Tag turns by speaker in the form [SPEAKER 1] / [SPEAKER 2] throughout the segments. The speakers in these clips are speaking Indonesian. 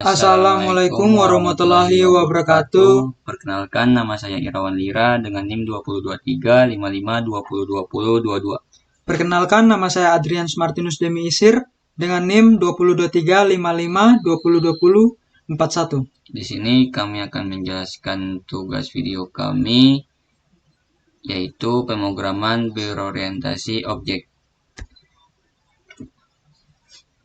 [SPEAKER 1] Assalamualaikum warahmatullahi wabarakatuh.
[SPEAKER 2] Perkenalkan, nama saya Irawan Lira dengan NIM 202355202022.
[SPEAKER 1] Perkenalkan, nama saya Adrian Martinus Demi Isir dengan NIM 202355202041.
[SPEAKER 2] Di sini kami akan menjelaskan tugas video kami, yaitu pemrograman berorientasi objek.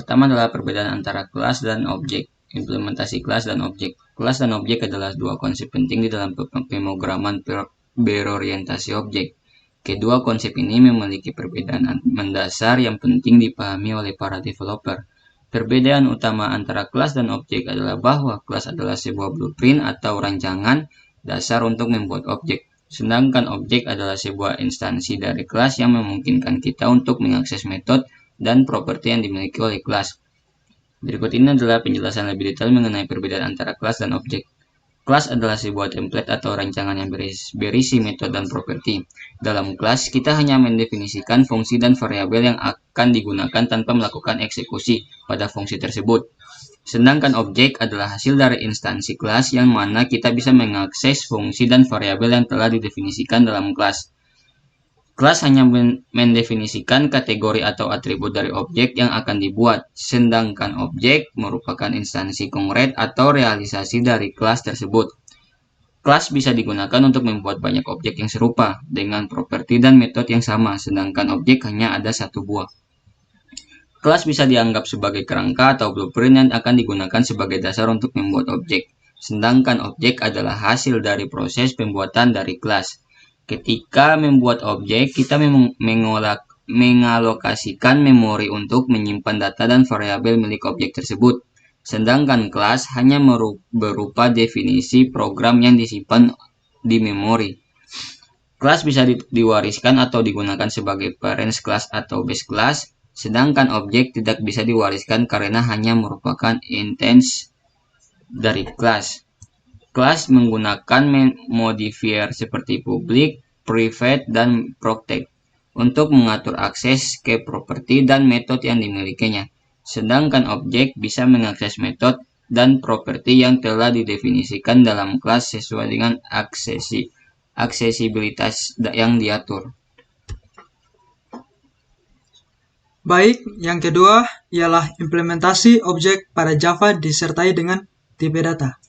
[SPEAKER 2] Pertama adalah perbedaan antara kelas dan objek. Implementasi kelas dan objek. Kelas dan objek adalah dua konsep penting di dalam pemrograman berorientasi objek. Kedua konsep ini memiliki perbedaan mendasar yang penting dipahami oleh para developer. Perbedaan utama antara kelas dan objek adalah bahwa kelas adalah sebuah blueprint atau rancangan dasar untuk membuat objek. Sedangkan objek adalah sebuah instansi dari kelas yang memungkinkan kita untuk mengakses metode dan properti yang dimiliki oleh kelas. Berikut ini adalah penjelasan lebih detail mengenai perbedaan antara kelas dan objek. Kelas adalah sebuah template atau rancangan yang berisi metode dan properti. Dalam kelas, kita hanya mendefinisikan fungsi dan variabel yang akan digunakan tanpa melakukan eksekusi pada fungsi tersebut. Sedangkan objek adalah hasil dari instansi kelas yang mana kita bisa mengakses fungsi dan variabel yang telah didefinisikan dalam kelas. Kelas hanya mendefinisikan kategori atau atribut dari objek yang akan dibuat, sedangkan objek merupakan instansi konkret atau realisasi dari kelas tersebut. Kelas bisa digunakan untuk membuat banyak objek yang serupa, dengan properti dan metode yang sama, sedangkan objek hanya ada satu buah. Kelas bisa dianggap sebagai kerangka atau blueprint yang akan digunakan sebagai dasar untuk membuat objek, sedangkan objek adalah hasil dari proses pembuatan dari kelas. Ketika membuat objek, kita mengalokasikan memori untuk menyimpan data dan variabel milik objek tersebut. Sedangkan kelas hanya berupa definisi program yang disimpan di memori. Kelas bisa diwariskan atau digunakan sebagai parents class atau base class, sedangkan objek tidak bisa diwariskan karena hanya merupakan instance dari kelas. Kelas menggunakan modifier seperti public, private, dan protect untuk mengatur akses ke properti dan metode yang dimilikinya. Sedangkan objek bisa mengakses metode dan properti yang telah didefinisikan dalam kelas sesuai dengan aksesibilitas yang diatur.
[SPEAKER 1] Baik, yang kedua ialah implementasi objek pada Java disertai dengan tipe data.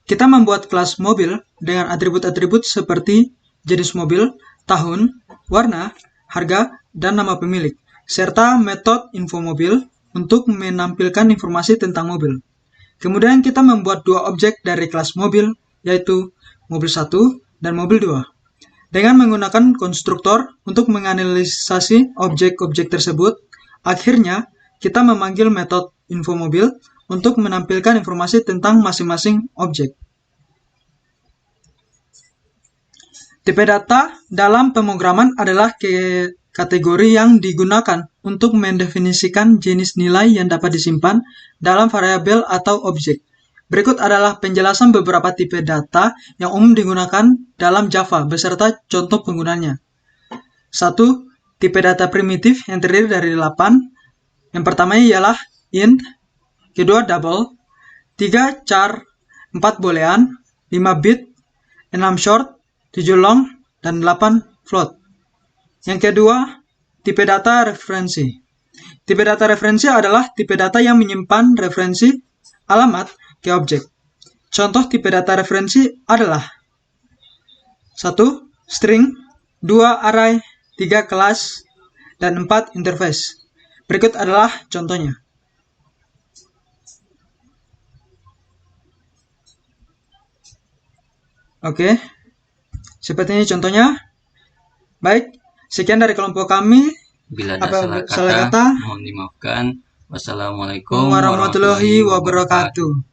[SPEAKER 1] Kita membuat kelas mobil dengan atribut-atribut seperti jenis mobil, tahun, warna, harga, dan nama pemilik, serta metode info mobil untuk menampilkan informasi tentang mobil. Kemudian kita membuat dua objek dari kelas mobil, yaitu mobil 1 dan mobil 2. Dengan menggunakan konstruktor untuk menganalisasi objek-objek tersebut, akhirnya kita memanggil metode info mobil untuk menampilkan informasi tentang masing-masing objek. Tipe data dalam pemrograman adalah kategori yang digunakan untuk mendefinisikan jenis nilai yang dapat disimpan dalam variabel atau objek. Berikut adalah penjelasan beberapa tipe data yang umum digunakan dalam Java beserta contoh penggunanya. 1. Tipe data primitif yang terdiri dari 8. Yang pertama ialah int, kedua double, 3 char, 4 boolean, 5 bit, 6 short, 7 long, dan 8 float. Yang kedua, tipe data referensi. Tipe data referensi adalah tipe data yang menyimpan referensi alamat ke objek. Contoh tipe data referensi adalah 1. String, 2. Array, 3. Kelas, dan 4. Interface. Berikut adalah contohnya. Oke, seperti ini contohnya. Baik, sekian dari kelompok kami.
[SPEAKER 2] Bila ada salah kata, mohon dimaafkan. Wassalamualaikum
[SPEAKER 1] warahmatullahi wabarakatuh.